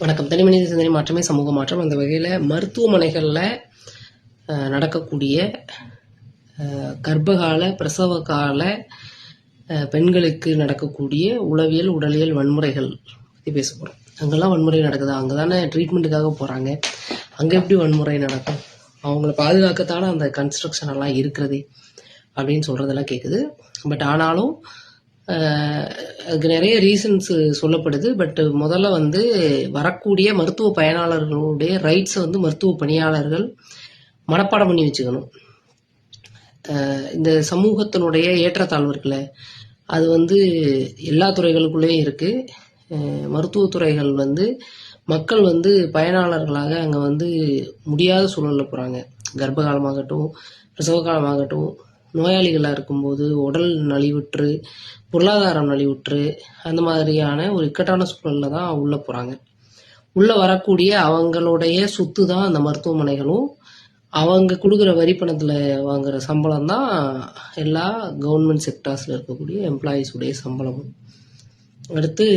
வணக்கம். தனிமனித சிந்தனை மாற்றமே சமூக மாற்றம். அந்த வகையில் மருத்துவமனைகளில் நடக்கக்கூடிய கர்ப்பகால பிரசவ கால பெண்களுக்கு நடக்கக்கூடிய உளவியல் உடலியல் வன்முறைகள் பற்றி பேச போகிறோம். அங்கெல்லாம் வன்முறை நடக்குது, அங்கே தானே ட்ரீட்மெண்ட்டுக்காக போகிறாங்க, அங்கே எப்படி வன்முறை நடக்கும், அவங்கள பாதுகாக்கத்தானே அந்த கன்ஸ்ட்ரக்ஷன் எல்லாம் இருக்கிறது அப்படின்னு சொல்கிறதெல்லாம் கேட்குது. பட் ஆனாலும் அதுக்கு நிறைய ரீசன்ஸ் சொல்லப்படுது. பட் முதல்ல வரக்கூடிய மருத்துவ பயனாளர்களுடைய ரைட்ஸை மருத்துவ பணியாளர்கள் மனப்பாடம் பண்ணி வச்சுக்கணும். இந்த சமூகத்தினுடைய ஏற்றத்தாழ்வு இருக்குல்ல, அது எல்லா துறைகளுக்குள்ளேயும் இருக்குது. மருத்துவத்துறைகள் மக்கள் பயனாளர்களாக அங்கே முடியாத சூழலில் போகிறாங்க. கர்ப்ப காலமாகட்டும், பிரசவ காலமாகட்டும், நோயாளிகளாக இருக்கும்போது உடல் நலிவுற்று, பொருளாதாரம் நலிவுற்று, அந்த மாதிரியான ஒரு இக்கட்டான சூழலில் தான் உள்ளே போகிறாங்க. உள்ளே வரக்கூடிய அவங்களுடைய சொத்து தான் அந்த மருத்துவமனைகளும், அவங்க கொடுக்குற வரி பணத்தில் வாங்குகிற சம்பளம் தான் எல்லா கவர்மெண்ட் செக்டார்ஸில் இருக்கக்கூடிய எம்ப்ளாயீஸுடைய சம்பளமும். அடுத்து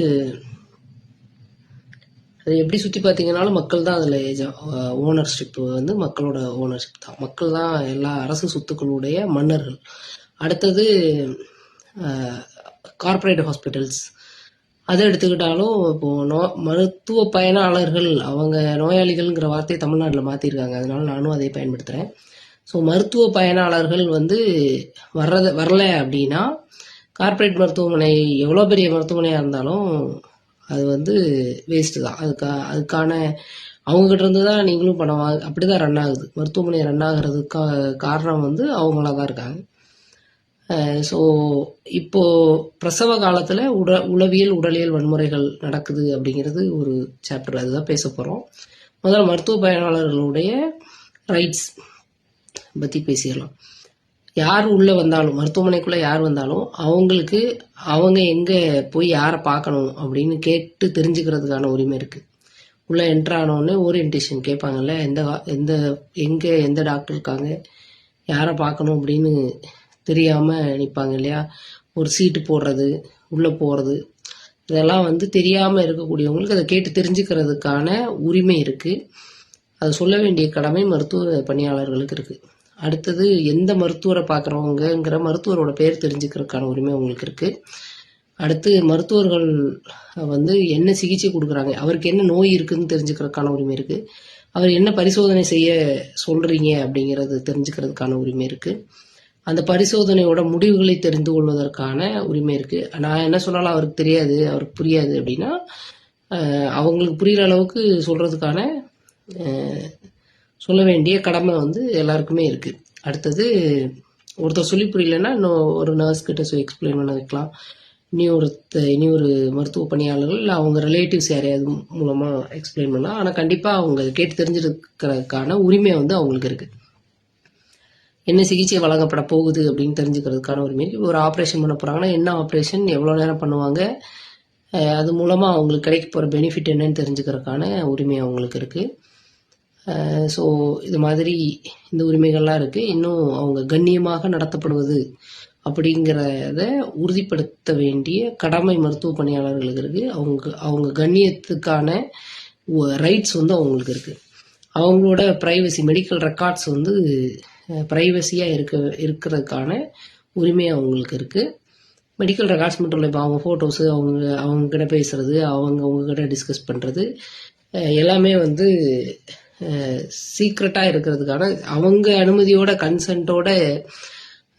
அது எப்படி சுற்றி பார்த்தீங்கன்னாலும் மக்கள் தான் அதில் ஓனர்ஷிப் மக்களோட ஓனர்ஷிப் தான். மக்கள் தான் எல்லா அரசு சொத்துக்களுடைய மன்னர்கள். அடுத்தது கார்ப்பரேட் ஹாஸ்பிட்டல்ஸ், அதை எடுத்துக்கிட்டாலும் இப்போது மருத்துவ பயனாளர்கள், அவங்க நோயாளிகள்ங்கிற வார்த்தையை தமிழ்நாட்டில் மாற்றிருக்காங்க, அதனால நானும் அதை பயன்படுத்துகிறேன். ஸோ மருத்துவ பயனாளர்கள் வரல அப்படின்னா கார்ப்பரேட் மருத்துவமனை எவ்வளோ பெரிய மருத்துவமனையாக இருந்தாலும் அது வேஸ்ட்டு தான். அதுக்கான அவங்ககிட்ட இருந்து தான் நீங்களும் பணம் அப்படி தான் ரன் ஆகுது. மருத்துவமனை ரன் ஆகிறதுக்கு காரணம் அவங்களா தான் இருக்காங்க. ஸோ இப்போது பிரசவ காலத்தில் உளவியல் உடலியல் வன்முறைகள் நடக்குது அப்படிங்கிறது ஒரு சாப்டர், அதுதான் பேச போகிறோம். முதல்ல மருத்துவ பயனாளர்களுடைய ரைட்ஸ் பற்றி பேசிடலாம். யார் உள்ளே வந்தாலும், மருத்துவமனைக்குள்ளே யார் வந்தாலும் அவங்களுக்கு அவங்க எங்கே போய் யாரை பார்க்கணும் அப்படின்னு கேட்டு தெரிஞ்சுக்கிறதுக்கான உரிமை இருக்குது. உள்ளே என்ட்ரானோடனே ஓரியன்டேஷன் கேட்பாங்கல்ல, எந்த டாக்டர் இருக்காங்க, யாரை பார்க்கணும் அப்படின்னு தெரியாமல் நிற்பாங்க இல்லையா. ஒரு சீட்டு போடுறது, உள்ளே போகிறது, இதெல்லாம் தெரியாமல் இருக்கக்கூடியவங்களுக்கு அதை கேட்டு தெரிஞ்சுக்கிறதுக்கான உரிமை இருக்குது. அது சொல்ல வேண்டிய கடமை மருத்துவ பணியாளர்களுக்கு இருக்குது. அடுத்தது எந்த மருத்துவரை பார்க்குறவங்கிற மருத்துவரோட பேர் தெரிஞ்சுக்கிறதுக்கான உரிமை அவங்களுக்கு இருக்குது. அடுத்து மருத்துவர்கள் என்ன சிகிச்சை கொடுக்குறாங்க, அவருக்கு என்ன நோய் இருக்குதுன்னு தெரிஞ்சுக்கிறதுக்கான உரிமை இருக்குது. அவர் என்ன பரிசோதனை செய்ய சொல்கிறீங்க அப்படிங்கிறது தெரிஞ்சுக்கிறதுக்கான உரிமை இருக்குது. அந்த பரிசோதனையோட முடிவுகளை தெரிந்து கொள்வதற்கான உரிமை இருக்குது. நான் என்ன சொன்னாலும் அவருக்கு தெரியாது, அவருக்கு புரியாது அப்படின்னா அவங்களுக்கு புரிகிற அளவுக்கு சொல்கிறதுக்கான சொல்ல வேண்டிய கடமை எல்லாருக்குமே இருக்குது. அடுத்தது ஒருத்தர் சொல்லி புரியலன்னா இன்னும் ஒரு நர்ஸ் கிட்ட எக்ஸ்பிளைன் பண்ண வைக்கலாம். இனி ஒரு மருத்துவ பணியாளர்கள் இல்லை அவங்க ரிலேட்டிவ்ஸ் யாரையாவது மூலமாக எக்ஸ்பிளைன் பண்ணலாம். ஆனால் கண்டிப்பாக அவங்க கேட்டு தெரிஞ்சிருக்கிறதுக்கான உரிமை அவங்களுக்கு இருக்குது. என்ன சிகிச்சை வழங்கப்பட போகுது அப்படின்னு தெரிஞ்சுக்கிறதுக்கான உரிமை இருக்குது. ஒரு ஆப்ரேஷன் பண்ண போகிறாங்கன்னா என்ன ஆப்ரேஷன், எவ்வளோ நேரம் பண்ணுவாங்க, அது மூலமாக அவங்களுக்கு கிடைக்க போகிற பெனிஃபிட் என்னன்னு தெரிஞ்சுக்கிறதுக்கான உரிமை அவங்களுக்கு இருக்குது. ஸோ இது மாதிரி இந்த உரிமைகள்லாம் இருக்குது. இன்னும் அவங்க கண்ணியமாக நடத்தப்படுவது அப்படிங்கிறத உறுதிப்படுத்த வேண்டிய கடமை மருத்துவ பணியாளர்களுக்கு இருக்குது. அவங்க கண்ணியத்துக்கான ரைட்ஸ் அவங்களுக்கு இருக்குது. அவங்களோட ப்ரைவசி, மெடிக்கல் ரெக்கார்ட்ஸ் ப்ரைவசியாக இருக்கிறதுக்கான உரிமை அவங்களுக்கு இருக்குது. மெடிக்கல் ரெக்கார்ட்ஸ் மட்டும் இல்லை, இப்போ அவங்க ஃபோட்டோஸு, அவங்கக்கிட்ட பேசுகிறது, அவங்கக்கிட்ட டிஸ்கஸ் பண்ணுறது எல்லாமே சீக்ரெட்டாக இருக்கிறதுக்கான அவங்க அனுமதியோட கன்சென்ட்டோட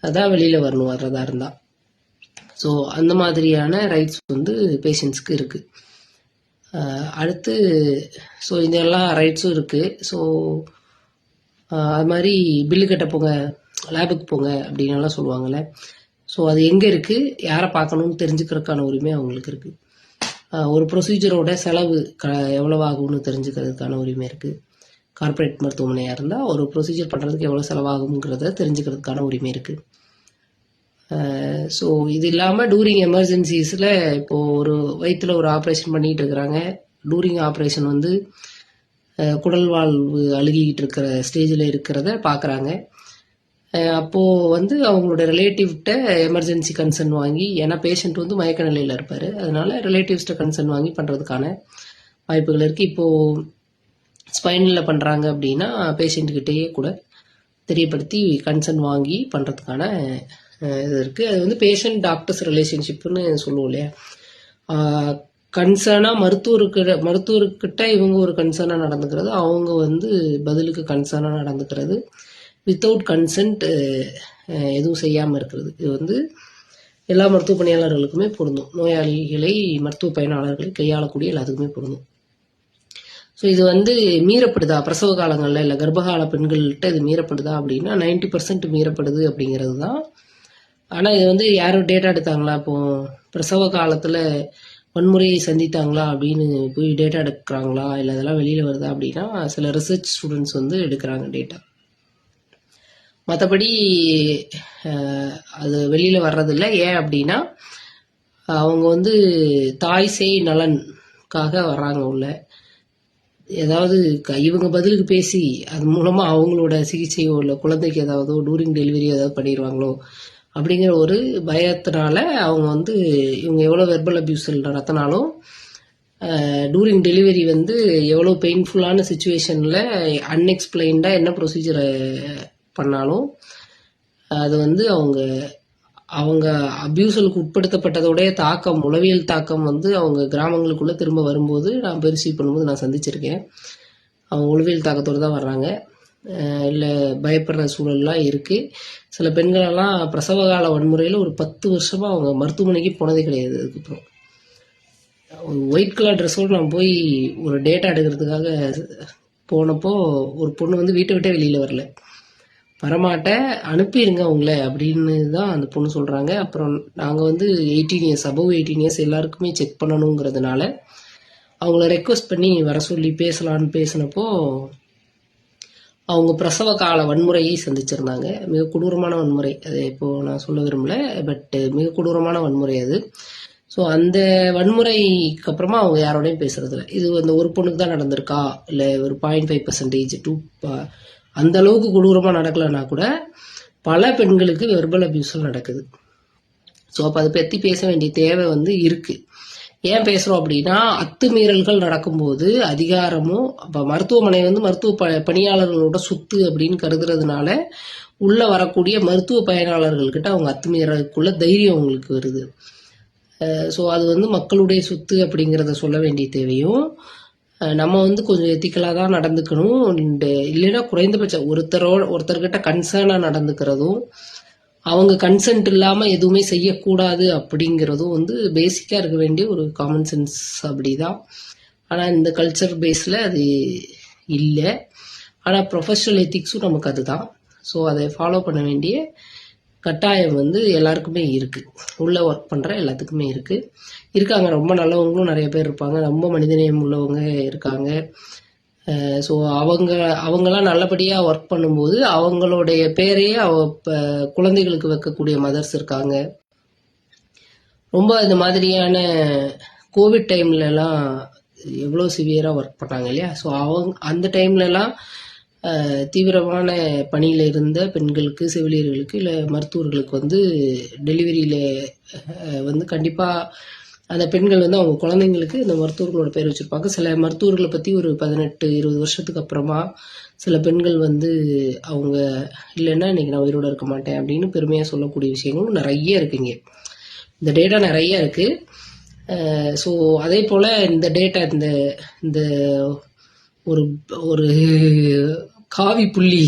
அதான் வெளியில் வர்றதா இருந்தால். ஸோ அந்த மாதிரியான ரைட்ஸ் பேஷண்ட்ஸ்க்கு இருக்குது. அடுத்து ஸோ இந்த எல்லா ரைட்ஸும் இருக்குது. ஸோ அது மாதிரி பில்லு கட்ட போங்க, லேபுக்கு போங்க அப்படின்லாம் சொல்லுவாங்கள்ல. ஸோ அது எங்கே இருக்குது, யாரை பார்க்கணுன்னு தெரிஞ்சுக்கிறதுக்கான உரிமை அவங்களுக்கு இருக்குது. ஒரு ப்ரொசீஜரோட செலவு எவ்வளோ ஆகும்னு தெரிஞ்சுக்கிறதுக்கான உரிமை இருக்குது. கார்ப்பரேட் மருத்துவமனையாக இருந்தால் ஒரு ப்ரொசீஜர் பண்ணுறதுக்கு எவ்வளோ செலவாகுங்கிறத தெரிஞ்சுக்கிறதுக்கான உரிமை இருக்குது. ஸோ இது இல்லாமல் டூரிங் எமர்ஜென்சிஸில் இப்போது ஒரு வயிற்றில் ஒரு ஆப்ரேஷன் பண்ணிகிட்டு இருக்கிறாங்க. டூரிங் ஆப்ரேஷன் குடல் வாழ்வு அழுகிக்கிட்டு இருக்கிற ஸ்டேஜில் இருக்கிறத பார்க்குறாங்க. அப்போது அவங்களோட ரிலேட்டிவ்கிட்ட எமர்ஜென்சி கன்சர்ன் வாங்கி, ஏன்னா பேஷண்ட் மயக்க நிலையில் இருப்பார், அதனால ரிலேட்டிவ்ஸ்கிட்ட கன்சர்ன் வாங்கி பண்ணுறதுக்கான வாய்ப்புகள் இருக்குது. இப்போது ஸ்பைனில் பண்ணுறாங்க அப்படின்னா பேஷண்ட்டுக்கிட்டேயே கூட தெரியப்படுத்தி கன்சர்ன் வாங்கி பண்ணுறதுக்கான இது இருக்குது. அது வந்து பேஷண்ட் டாக்டர்ஸ் ரிலேஷன்ஷிப்புன்னு சொல்லுவோம் இல்லையா. கன்சர்னாக மருத்துவர்கிட்ட இவங்க ஒரு கன்சர்னாக நடந்துக்கிறது, அவங்க வந்து பதிலுக்கு கன்சர்னாக நடந்துக்கிறது, வித்தவுட் கன்சென்ட் எதுவும் செய்யாமல் இருக்கிறது. இது வந்து எல்லா மருத்துவ பணியாளர்களுக்குமே பொருந்தும். நோயாளிகளை மருத்துவ பயனாளர்களை கையாளக்கூடிய எல்லாத்துக்குமே பொருந்தும். ஸோ இது வந்து மீறப்படுதா பிரசவ காலங்களில், இல்லை கர்ப்பகால பெண்கள்கிட்ட இது மீறப்படுதா அப்படின்னா 90% மீறப்படுது அப்படிங்கிறது தான். ஆனால் இது வந்து யாரும் டேட்டா எடுத்தாங்களா, இப்போது பிரசவ காலத்தில் வன்முறையை சந்தித்தாங்களா அப்படின்னு போய் டேட்டா எடுக்கிறாங்களா, இல்லை அதெல்லாம் வெளியில் வருதா அப்படின்னா சில ரிசர்ச் ஸ்டூடெண்ட்ஸ் வந்து எடுக்கிறாங்க டேட்டா. மற்றபடி அது வெளியில் வர்றதில்லை. ஏன் அப்படின்னா அவங்க வந்து தாய் சேய் நலனுக்காக வர்றாங்க உள்ள. ஏதாவது இவங்க பதிலுக்கு பேசி அது மூலமாக அவங்களோட சிகிச்சையோ இல்லை குழந்தைக்கு ஏதாவது டூரிங் டெலிவரி ஏதாவது பண்ணிடுவாங்களோ அப்படிங்கிற ஒரு பயத்தினால அவங்க வந்து இவங்க எவ்வளோ வெர்பல் அப்யூஸ் நடத்தினாலும் டூரிங் டெலிவரி வந்து எவ்வளோ பெயின்ஃபுல்லான சுச்சுவேஷனில் அன்எக்ஸ்பிளைன்டாக என்ன ப்ரொசீஜரை பண்ணாலும் அது வந்து அவங்க அப்யூசலுக்கு உட்படுத்தப்பட்டதோடைய தாக்கம், உளவியல் தாக்கம் வந்து அவங்க கிராமங்களுக்குள்ளே திரும்ப வரும்போது நான் பெருசீவ் பண்ணும்போது நான் சந்திச்சிருக்கேன். அவங்க உளவியல் தாக்கத்தோடு தான் வர்றாங்க. இல்லை பயப்படுற சூழல்லாம் இருக்குது. சில பெண்களெல்லாம் பிரசவகால வன்முறையில் ஒரு 10 வருஷமாக அவங்க மருத்துவமனைக்கு போனதே கிடையாது. அதுக்கப்புறம் ஒரு ஒயிட் கலர் ட்ரெஸ்ஸோடு நான் போய் ஒரு டேட்டா எடுக்கிறதுக்காக போனப்போ ஒரு பொண்ணு வந்து வீட்டை விட்டே வெளியில் வரல. வரமாட்டேன், அனுப்பிடுங்க அவங்கள அப்படின்னு தான் அந்த பொண்ணு சொல்கிறாங்க. அப்புறம் நாங்கள் வந்து 18 இயர்ஸ் அபவ் 18 இயர்ஸ் எல்லாருக்குமே செக் பண்ணணுங்கிறதுனால அவங்கள ரெக்வஸ்ட் பண்ணி வர சொல்லி பேசலான்னு பேசினப்போ அவங்க பிரசவ கால வன்முறையை சந்திச்சிருந்தாங்க. மிக கொடூரமான வன்முறை. அது இப்போது நான் சொல்ல விரும்பல, பட் மிக கொடூரமான வன்முறை அது. ஸோ அந்த வன்முறைக்கு அப்புறமா அவங்க யாரோடையும் பேசுறதில்ல. இது அந்த ஒரு பொண்ணுக்கு தான் நடந்திருக்கா, இல்லை ஒரு 0.5% அந்த அளவுக்கு கொடூரமாக நடக்கலைன்னா கூட பல பெண்களுக்கு வெர்பல் அப்யூஸும் நடக்குது. ஸோ அப்போ அதை பற்றி பேச வேண்டிய தேவை வந்து இருக்குது. ஏன் பேசுகிறோம் அப்படின்னா அத்துமீறல்கள் நடக்கும்போது அதிகாரமும் இப்போ மருத்துவமனை வந்து மருத்துவ பணியாளர்களோட சொத்து அப்படின்னு கருதுறதுனால உள்ளே வரக்கூடிய மருத்துவ பயனாளர்கள்கிட்ட அவங்க அத்துமீறலுக்குள்ள தைரியம் அவங்களுக்கு வருது. ஸோ அது வந்து மக்களுடைய சொத்து அப்படிங்கிறத சொல்ல வேண்டிய தேவையும், நம்ம வந்து கொஞ்சம் எத்திக்கலாக தான் நடந்துக்கணும். இல்லைன்னா குறைந்தபட்சம் ஒருத்தர்கிட்ட கன்சர்னாக நடந்துக்கிறதும், அவங்க கன்சென்ட் இல்லாமல் எதுவுமே செய்யக்கூடாது அப்படிங்கிறதும் வந்து பேசிக்காக இருக்க வேண்டிய ஒரு காமன் சென்ஸ் அப்படி தான். ஆனால் இந்த கல்ச்சர் பேஸில் அது இல்லை. ஆனால் ப்ரொஃபஷனல் எத்திக்ஸும் நமக்கு அதுதான். ஸோ அதை ஃபாலோ பண்ண வேண்டிய கட்டாயம் வந்து எல்லாருக்குமே இருக்குது. உள்ளே ஒர்க் பண்ணுற எல்லாத்துக்குமே இருக்காங்க. ரொம்ப நல்லவங்களும் நிறைய பேர் இருப்பாங்க, ரொம்ப மனிதநேயம் உள்ளவங்க இருக்காங்க. ஸோ அவங்களாம் நல்லபடியாக ஒர்க் பண்ணும்போது அவங்களுடைய பேரையே குழந்தைகளுக்கு வைக்கக்கூடிய மதர்ஸ் இருக்காங்க. ரொம்ப இந்த மாதிரியான கோவிட் டைம்லலாம் எவ்வளோ சிவியராக ஒர்க் பண்ணாங்க இல்லையா. ஸோ அந்த டைம்லலாம் தீவிரமான பணியில் இருந்த பெண்களுக்கு, செவிலியர்களுக்கு, இல்லை மருத்துவர்களுக்கு வந்து டெலிவரியில் வந்து கண்டிப்பாக அந்த பெண்கள் வந்து அவங்க குழந்தைங்களுக்கு இந்த மருத்துவர்களோட பேர் வச்சுருப்பாங்க. சில மருத்துவர்களை பற்றி ஒரு 18-20 வருஷத்துக்கு அப்புறமா சில பெண்கள் வந்து அவங்க இல்லைன்னா இன்றைக்கி நான் உயிரோடு இருக்க மாட்டேன் அப்படின்னு பெருமையாக சொல்லக்கூடிய விஷயங்களும் நிறைய இருக்குங்க. இந்த டேட்டா நிறைய இருக்குது. ஸோ அதே போல் இந்த டேட்டா இந்த ஒரு ஒரு காவி புள்ளி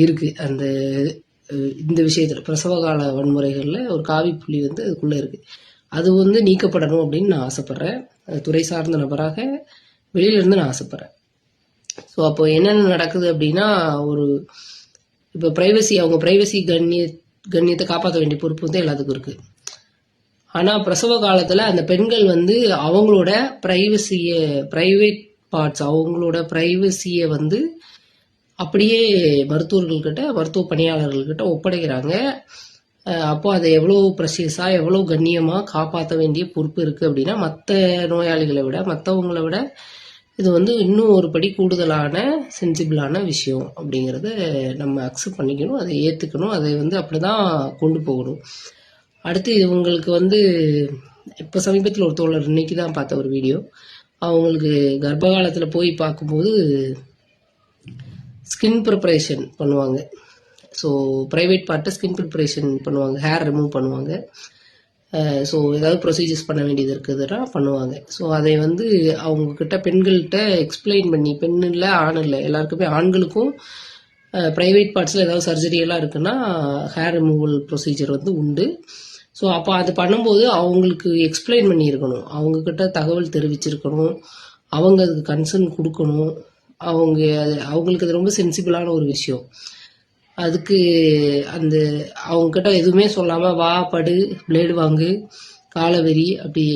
இருக்குது இந்த விஷயத்தில். பிரசவகால வன்முறைகளில் ஒரு காவி புள்ளி வந்து அதுக்குள்ளே இருக்குது. அது வந்து நீக்கப்படணும் அப்படின்னு நான் ஆசைப்பட்றேன். துறை சார்ந்த நபராக வெளியிலேருந்து நான் ஆசைப்பட்றேன். ஸோ அப்போ என்னென்ன நடக்குது அப்படின்னா இப்போ அவங்க ப்ரைவசி கண்ணியத்தை காப்பாற்ற வேண்டிய பொறுப்பு வந்து எல்லாத்துக்கும் இருக்குது. ஆனால் பிரசவ காலத்தில் அந்த பெண்கள் வந்து அவங்களோட ப்ரைவேட் பார்ட்ஸ், அவங்களோட ப்ரைவசியை வந்து அப்படியே மருத்துவர்கள்கிட்ட, மருத்துவ பணியாளர்கள்கிட்ட ஒப்படைக்கிறாங்க. அப்போ அதை எவ்வளோ ப்ரெஷியஸாக, எவ்வளோ கண்ணியமாக காப்பாற்ற வேண்டிய பொறுப்பு இருக்குது அப்படின்னா மற்ற நோயாளிகளை விட, மற்றவங்களை விட இது வந்து இன்னும் ஒரு படி கூடுதலான சென்சிபிளான விஷயம் அப்படிங்கிறத நம்ம அக்செப்ட் பண்ணிக்கணும், அதை ஏற்றுக்கணும், அதை வந்து அப்படி தான் கொண்டு போகணும். அடுத்து இவங்களுக்கு வந்து இப்போ சமீபத்தில் ஒரு தோழர் இன்னைக்கு தான் பார்த்த ஒரு வீடியோ, அவங்களுக்கு கர்ப்ப காலத்தில் போய் பார்க்கும்போது ஸ்கின் ப்ரிப்பரேஷன் பண்ணுவாங்க. ஸோ ப்ரைவேட் பார்ட்டை ஸ்கின் ப்ரிப்பரேஷன் பண்ணுவாங்க, ஹேர் ரிமூவ் பண்ணுவாங்க. ஸோ ஏதாவது ப்ரொசீஜர்ஸ் பண்ண வேண்டியது இருக்குதுன்னா பண்ணுவாங்க. ஸோ அதை வந்து அவங்கக்கிட்ட பெண்கள்கிட்ட எக்ஸ்பிளைன் பண்ணி, பெண் இல்லை ஆண் இல்லை எல்லாருக்குமே, ஆண்களுக்கும் ப்ரைவேட் பார்ட்ஸில் ஏதாவது சர்ஜரி எல்லாம் இருக்குன்னா ஹேர் ரிமூவல் ப்ரொசீஜர் வந்து உண்டு. ஸோ அப்போ அது பண்ணும்போது அவங்களுக்கு எக்ஸ்பிளைன் பண்ணியிருக்கணும், அவங்கக்கிட்ட தகவல் தெரிவிச்சிருக்கணும், அவங்க அதுக்கு கன்சர்ன் கொடுக்கணும். அவங்களுக்கு அது ரொம்ப சென்சிபிளான ஒரு விஷயம். அதுக்கு அந்த அவங்கக்கிட்ட எதுவுமே சொல்லாமல் வா படு பிளேடு வாங்கு காலவெறி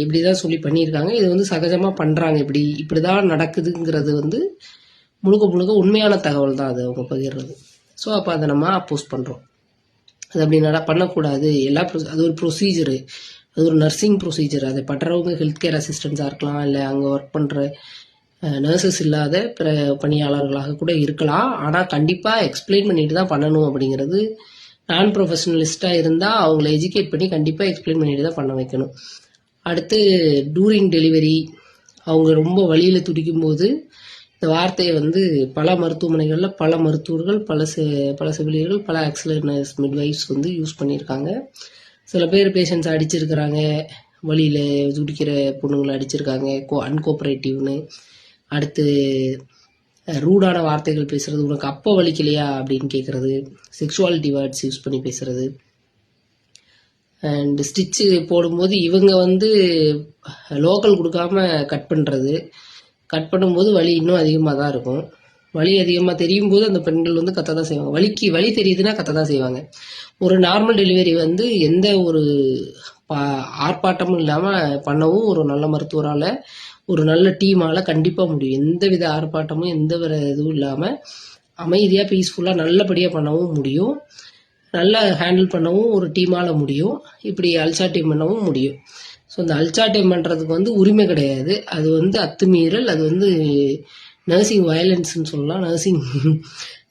இப்படி தான் சொல்லி பண்ணியிருக்காங்க. இது வந்து சகஜமாக பண்ணுறாங்க, இப்படி தான் நடக்குதுங்கிறது வந்து முழுக்க முழுக்க உண்மையான தகவல் தான் அது அவங்க பகிர்றது. ஸோ அப்போ அதை நம்ம அப்போஸ் பண்ணுறோம். அது அப்படி பண்ணக்கூடாது. அது ஒரு ப்ரொசீஜரு, அது ஒரு நர்சிங் ப்ரொசீஜர். அதை பண்ணுறவங்க ஹெல்த் கேர் அசிஸ்டன்ஸாக இருக்கலாம், இல்லை அங்கே ஒர்க் பண்ணுற நர்சஸ் இல்லாத பிற பணியாளர்களாக கூட இருக்கலாம். ஆனால் கண்டிப்பாக எக்ஸ்பிளைன் பண்ணிட்டு தான் பண்ணணும் அப்படிங்கிறது, நான் ப்ரொஃபஷனலிஸ்ட்டாக இருந்தால் அவங்கள எஜுகேட் பண்ணி கண்டிப்பாக எக்ஸ்பிளைன் பண்ணிட்டு தான் பண்ண வைக்கணும். அடுத்து டூரிங் டெலிவரி அவங்க ரொம்ப வலியில் துடிக்கும்போது இந்த வார்த்தையை வந்து பல மருத்துவமனைகளில் பல மருத்துவர்கள், பல செவிலியர்கள், பல ஆக்சிலரி மிட்வைஃப்ஸ் வந்து யூஸ் பண்ணியிருக்காங்க. சில பேர் பேஷண்ட்ஸ் அடிச்சிருக்கிறாங்க, வழியில் துடிக்கிற பொண்ணுங்களை அடிச்சிருக்காங்க, அன்கோஆப்ரேட்டிவ்னு. அடுத்து ரூடான வார்த்தைகள் பேசுறது, உனக்கு அப்போ வலிக்கலையா அப்படின்னு கேட்குறது, செக்ஷுவாலிட்டி வேர்ட்ஸ் யூஸ் பண்ணி பேசுறது. அண்ட் ஸ்டிச்சு போடும்போது இவங்க வந்து லோக்கல் கொடுக்காம கட் பண்ணுறது, கட் பண்ணும்போது வலி இன்னும் அதிகமாக தான் இருக்கும். வலி அதிகமாக தெரியும் போது அந்த பெண்கள் வந்து கத்த தான் செய்வாங்க. வலி தெரியுதுன்னா கத்த தான் செய்வாங்க. ஒரு நார்மல் டெலிவரி வந்து எந்த ஒரு ஆர்ப்பாட்டமும் இல்லாமல் பண்ணவும் ஒரு நல்ல மருத்துவரால், ஒரு நல்ல டீமால் கண்டிப்பாக முடியும். எந்த வித ஆர்ப்பாட்டமும் எந்த வித இதுவும் இல்லாமல் அமைதியாக பீஸ்ஃபுல்லாக நல்லபடியாக பண்ணவும் முடியும். நல்லா ஹேண்டில் பண்ணவும் ஒரு டீமால் முடியும். இப்படி அல்சாட்டியம் பண்ணவும் முடியும். ஸோ இந்த அல்சாட்டியம் பண்ணுறதுக்கு வந்து உரிமை கிடையாது. அது வந்து அத்துமீறல். அது வந்து நர்சிங் வயலன்ஸ்ன்னு சொல்லலாம்.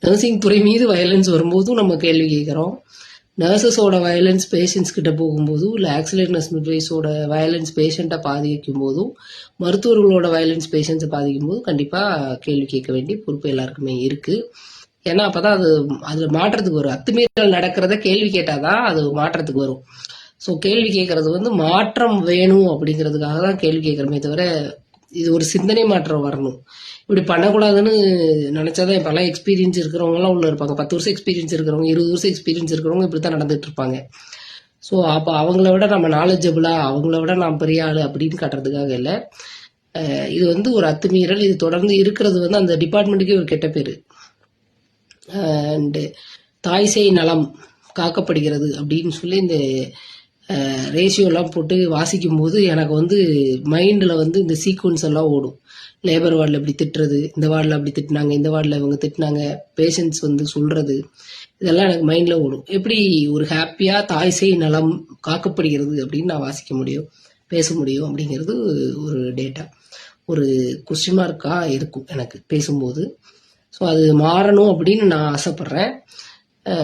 நர்சிங் துறை மீது வயலன்ஸ் வரும்போதும் நம்ம கேள்வி கேட்குறோம். நர்சஸோட வயலன்ஸ் பேஷண்ட்ஸ் கிட்ட போகும்போதும், இல்லை ஆக்சிலரி நர்ஸ் மிட்வைஸோட வயலன்ஸ் பேஷண்ட்டை பாதிக்கும் போதும், மருத்துவர்களோட வயலன்ஸ் பேஷண்ட்ஸை பாதிக்கும் போதும் கண்டிப்பாக கேள்வி கேட்க வேண்டிய பொறுப்பு எல்லாருக்குமே இருக்குது. ஏன்னா அப்போ தான் அதில் மாற்றத்துக்கு வரும். அத்துமீறல் நடக்கிறத கேள்வி கேட்டால் தான் அது மாற்றத்துக்கு வரும். ஸோ கேள்வி கேட்கறது வந்து மாற்றம் வேணும் அப்படிங்கிறதுக்காக தான் கேள்வி கேட்குறமே தவிர, இது ஒரு சிந்தனை மாற்றம் வரணும். இப்படி பண்ணக்கூடாதுன்னு நினச்சாதான் பல எக்ஸ்பீரியன்ஸ் இருக்கிறவங்கலாம் உள்ள இருப்பாங்க. 10 வருஷம் எக்ஸ்பீரியன்ஸ் இருக்கிறவங்க, 20 வருஷம் எக்ஸ்பீரியன்ஸ் இருக்கிறவங்க இப்படி தான் நடந்துட்டு இருப்பாங்க. ஸோ அப்போ அவங்கள விட நம்ம நாலேஜபிளாக, அவங்கள விட நாம் பெரிய ஆள் அப்படின்னு காட்டுறதுக்காக இல்லை. இது வந்து ஒரு அத்துமீறல். இது தொடர்ந்து இருக்கிறது வந்து அந்த டிபார்ட்மெண்ட்டுக்கே ஒரு கெட்ட பேர். அண்டு தாய்சேய் நலம் காக்கப்படுகிறது அப்படின்னு சொல்லி இந்த ரேஷியோலாம் போட்டு வாசிக்கும் போது எனக்கு வந்து மைண்டில் வந்து இந்த சீக்வன்ஸ் எல்லாம் ஓடும். லேபர் வார்டில் இப்படி திட்டுறது, இந்த வார்டில் அப்படி திட்டினாங்க, இந்த வார்டில் இவங்க திட்டினாங்க, பேஷண்ட்ஸ் வந்து சொல்கிறது, இதெல்லாம் எனக்கு மைண்டில் ஓடும். எப்படி ஒரு ஹாப்பியாக தாய்சேய் நலம் காக்கப்படுகிறது அப்படின்னு நான் வாசிக்க முடியும், பேச முடியும் அப்படிங்கிறது ஒரு டேட்டா, ஒரு கொஸ்டின் மார்க்காக இருக்கும் எனக்கு பேசும்போது. ஸோ அது மாறணும் அப்படின்னு நான் ஆசைப்பட்றேன்.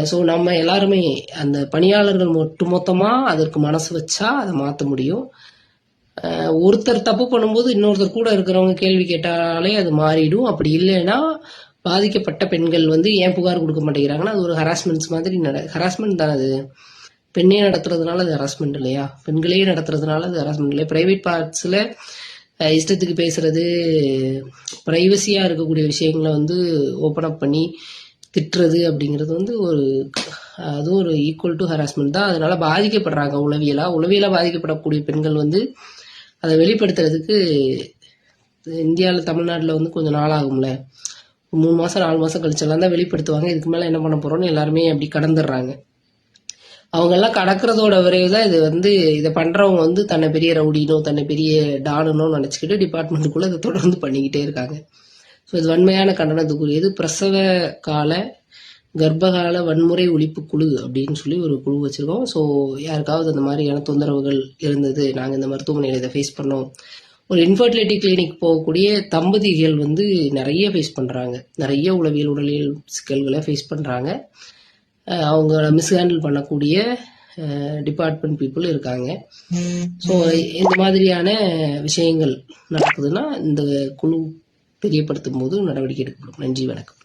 ஸோ நம்ம எல்லாருமே அந்த பணியாளர்கள் மொத்தமாக அதற்கு மனசு வச்சா அதை மாற்ற முடியும். ஒருத்தர் தப்பு பண்ணும்போது இன்னொருத்தர் கூட இருக்கிறவங்க கேள்வி கேட்டாலே அது மாறிடும். அப்படி இல்லைன்னா பாதிக்கப்பட்ட பெண்கள் வந்து ஏன் புகார் கொடுக்க மாட்டேங்கிறாங்கன்னா, அது ஒரு ஹராஸ்மெண்ட்ஸ் மாதிரி ஹராஸ்மெண்ட் தான். அது பெண்ணே நடத்துறதுனால அது ஹராஸ்மெண்ட் இல்லையா? பெண்களே நடத்துறதுனால அது ஹராஸ்மெண்ட் இல்லையா? ப்ரைவேட் பார்ட்ஸில் இஷ்டத்துக்கு பேசுறது, ப்ரைவசியாக இருக்கக்கூடிய விஷயங்களை வந்து ஓப்பன் அப் பண்ணி திட்டுறது அப்படிங்கிறது வந்து அது ஒரு ஈக்குவல் டு ஹராஸ்மெண்ட் தான். அதனால பாதிக்கப்படுறாங்க. உளவியலாக பாதிக்கப்படக்கூடிய பெண்கள் வந்து அதை வெளிப்படுத்துறதுக்கு இந்தியாவில், தமிழ்நாட்டில் வந்து கொஞ்சம் நாள் ஆகும்ல. 3 மாதம் 4 மாதம் கழிச்செல்லாம் தான் வெளிப்படுத்துவாங்க. இதுக்கு மேலே என்ன பண்ண போகிறோன்னு எல்லாருமே அப்படி கடந்துடுறாங்க. அவங்கெல்லாம் கடக்கிறதோட விரைவு தான் இது வந்து இதை பண்ணுறவங்க வந்து தன்னை பெரிய ரவுடினோ தன்னை பெரிய டானுனோ நினச்சிக்கிட்டு டிபார்ட்மெண்ட்டுக்குள்ளே இதை தொடர்ந்து பண்ணிக்கிட்டே இருக்காங்க. ஸோ இது வன்மையான கண்டனத்துக்குரியது. பிரசவ கால கர்ப்பகால வன்முறை ஒழிப்பு குழு அப்படின்னு சொல்லி ஒரு குழு வச்சுருக்கோம். ஸோ யாருக்காவது அந்த மாதிரியான தொந்தரவுகள் இருந்தது, நாங்கள் இந்த மருத்துவமனையில் இதை ஃபேஸ் பண்ணோம். ஒரு இன்ஃபர்டிலிட்டி கிளினிக் போகக்கூடிய தம்பதிகள் வந்து நிறைய ஃபேஸ் பண்ணுறாங்க, நிறைய உளவியல் உடலியல் சிக்கல்களை ஃபேஸ் பண்ணுறாங்க. அவங்கள மிஸ்ஹேண்டில் பண்ணக்கூடிய டிபார்ட்மெண்ட் பீப்புள் இருக்காங்க. ஸோ இந்த மாதிரியான விஷயங்கள் நடக்குதுன்னா இந்த குழு தெரியப்படுத்தும் போது நடவடிக்கை எடுக்கப்படும். நன்றி, வணக்கம்.